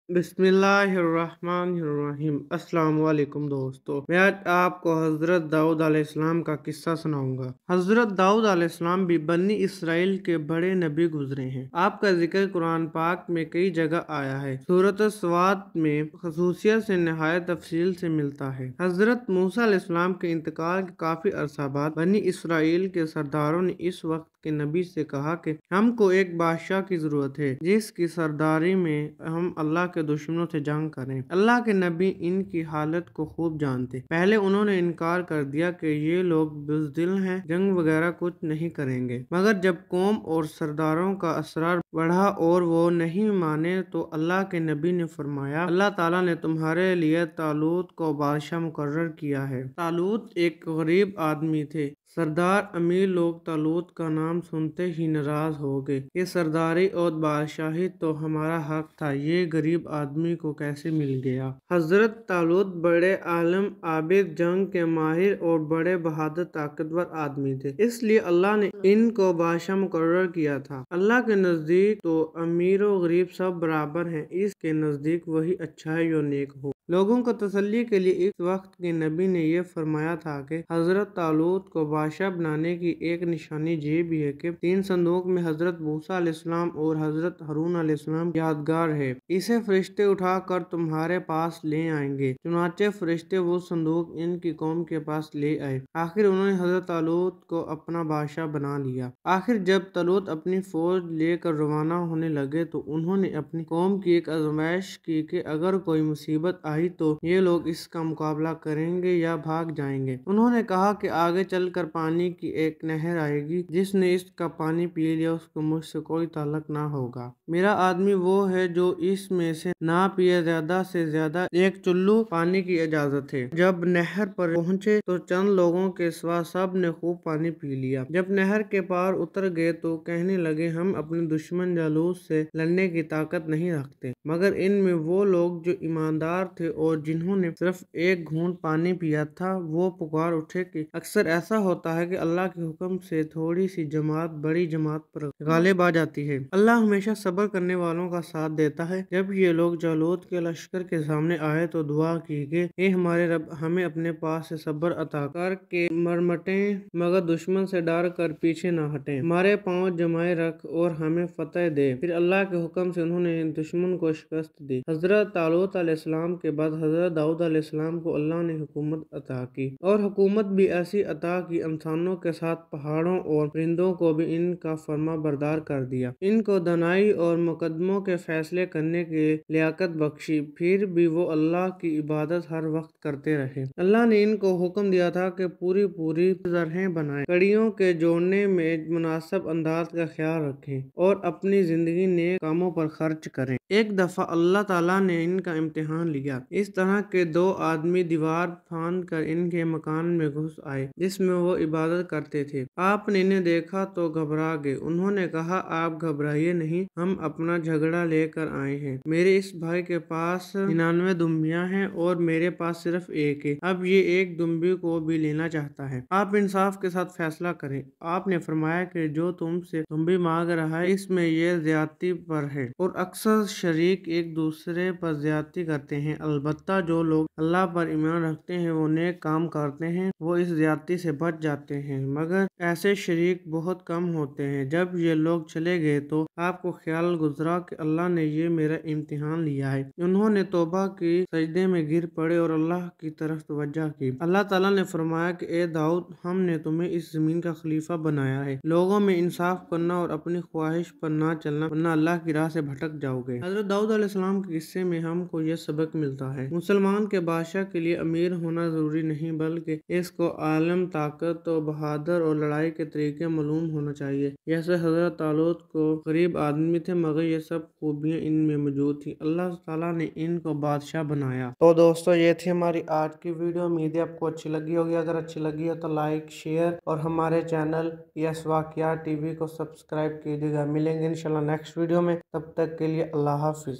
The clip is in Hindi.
बिस्मिल्लाहिर्रहमानिर्रहीम। अस्सलाम वालेकुम दोस्तों, मैं आज आपको हज़रत दाऊद अलैहिस्सलाम का किस्सा सुनाऊंगा। हज़रत दाऊद अलैहिस्सलाम भी बनी इसराइल के बड़े नबी गुजरे हैं। आपका जिक्र कुरान पाक में कई जगह आया है। सूरत स्वात में खसूसियत से नहायत तफसील से मिलता है। हज़रत मूसा अलैहिस्सलाम के इंतकाल के काफ़ी अरसा बाद बनी इसराइल के सरदारों ने इस वक्त के नबी से कहा कि हमको एक बादशाह की जरूरत है जिसकी सरदारी में हम अल्लाह के दुश्मनों से जंग करें। अल्लाह के नबी इनकी हालत को खूब जानते। पहले उन्होंने इनकार कर दिया कि ये लोग बुज़दिल हैं, जंग वगैरह कुछ नहीं करेंगे। मगर जब कौम और सरदारों का असरार बढ़ा और वो नहीं माने तो अल्लाह के नबी ने फरमाया, अल्लाह ताला ने तुम्हारे लिए तालूत को बादशाह मुकर्रर किया है। तालूत एक गरीब आदमी थे। सरदार अमीर लोग तालूत का नाम सुनते ही नाराज हो गए। ये सरदारी और बादशाही तो हमारा हक था, ये गरीब आदमी को कैसे मिल गया। हजरत तालूत बड़े आलम, आबिद, जंग के माहिर और बड़े बहादुर ताकतवर आदमी थे, इसलिए अल्लाह ने इनको बादशाह मुकर्रर किया था। अल्लाह के नजदीक तो अमीर और गरीब सब बराबर हैं, इसके नजदीक वही अच्छा है जो नेक हो। लोगों को तसल्ली के लिए इस वक्त के नबी ने यह फरमाया था कि हजरत तालूत को बादशाह बनाने की एक निशानी ये भी है कि 3 संदूक में हजरत मूसा अलैहिस्सलाम और हजरत हारून अलैहिस्सलाम यादगार है। इसे फरिश्ते उठा कर तुम्हारे पास ले आएंगे। चुनाचे फरिश्ते वो संदूक इनकी कौम के पास ले आए। आखिर उन्होंने हजरत तालूत को अपना बादशाह बना लिया। आखिर जब तालूत अपनी फौज लेकर रवाना होने लगे तो उन्होंने अपनी कौम की एक आजमाइश की कि अगर कोई मुसीबत आई तो ये लोग इसका मुकाबला करेंगे या भाग जाएंगे। उन्होंने कहा कि आगे चलकर पानी की एक नहर आएगी, जिसने इसका पानी पी लिया उसको मुझसे कोई ताल्लुक ना होगा। मेरा आदमी वो है जो इसमें से ना पिए, ज्यादा से ज्यादा एक चुल्लू पानी की इजाजत है। जब नहर पर पहुंचे तो चंद लोगों के सिवा सब ने खूब पानी पी लिया। जब नहर के पार उतर गए तो कहने लगे, हम अपने दुश्मन जालूस से लड़ने की ताकत नहीं रखते। मगर इनमें वो लोग जो ईमानदार थे और जिन्होंने सिर्फ एक घूंट पानी पिया था, वो पुकार उठे कि अक्सर ऐसा होता है कि अल्लाह के हुक्म से थोड़ी सी जमात बड़ी जमात पर गालिब आ जाती है। अल्लाह हमेशा सब्र करने वालों का साथ देता है। जब ये लोग जालूत के लश्कर के सामने आए तो दुआ की कि हे हमारे रब, हमें अपने पास से सब्र अता कर के मरमटे, मगर दुश्मन से डर कर पीछे न हटे। हमारे पाँव जमाए रख और हमें फतेह दे। फिर अल्लाह के हुक्म से उन्होंने दुश्मन को शिकस्त दी। हजरत तालूत अलैहिस्सलाम के बाद हजरत दाऊद अलैहिस्सलाम को अल्लाह ने हुकूमत अता की, और हुकूमत भी ऐसी अता की इंसानों के साथ पहाड़ों और परिंदों को भी इनका फर्मा बरदार कर दिया। इनको दनाई और मुकदमों के फैसले करने की लियाकत बख्शी। फिर भी वो अल्लाह की इबादत हर वक्त करते रहे। अल्लाह ने इनको हुक्म दिया था कि पूरी पूरी जरहें बनाएं, कड़ियों के जोड़ने में मुनासिब अंदाज का ख्याल रखें और अपनी जिंदगी नेक कामों पर खर्च करें। एक दफा अल्लाह ताला ने इनका इम्तिहान लिया। इस तरह के 2 आदमी दीवार फांद कर इनके मकान में घुस आए जिसमें वो इबादत करते थे। आपने इन्हें देखा तो घबरा गए। उन्होंने कहा, आप घबराइए नहीं, हम अपना झगड़ा लेकर आए हैं। मेरे इस भाई के पास 99 दुम्बियां हैं और मेरे पास सिर्फ एक है। अब ये एक दुम्बी को भी लेना चाहता है। आप इंसाफ के साथ फैसला करें। आपने फरमाया कि जो तुमसे दुम्बी मांग रहा है इसमें ये ज्यादती पर है, और अक्सर शरीक एक दूसरे पर ज्यादती करते हैं। अलबत्ता जो लोग अल्लाह पर ईमान रखते हैं, वो नेक काम करते हैं, वो इस ज्यादती से बच जाते हैं। मगर ऐसे शरीक बहुत कम होते हैं। जब ये लोग चले गए तो आपको ख्याल गुजरा कि अल्लाह ने ये मेरा इम्तिहान लिया है। उन्होंने तौबा की, सजदे में गिर पड़े और अल्लाह की तरफ तवज्जो की। अल्लाह ताला ने फरमाया कि ए दाऊद, हमने तुम्हें इस जमीन का खलीफा बनाया है। लोगों में इंसाफ करना और अपनी ख्वाहिश पर ना चलना, वरना अल्लाह की राह से भटक जाओगे। हजरत दाऊद अलैहिस्सलाम के किस्से में हमको यह सबक मिलता है, मुसलमान के बादशाह के लिए अमीर होना जरूरी नहीं, बल्कि इसको आलम, ताकत और बहादुर और लड़ाई के तरीके मालूम होना चाहिए। जैसे हजरत तालूत को गरीब आदमी थे, मगर ये सब खूबियाँ इनमें मौजूद थी। अल्लाह ताला ने इनको बादशाह बनाया। तो दोस्तों, ये थी हमारी आज की वीडियो। उम्मीद है आपको अच्छी लगी होगी। अगर अच्छी लगी हो तो लाइक, शेयर और हमारे चैनल यस वाक़ियात टीवी को सब्सक्राइब कीजिएगा। मिलेंगे इंशाल्लाह नेक्स्ट वीडियो में। तब तक के लिए अल्लाह हाफिज।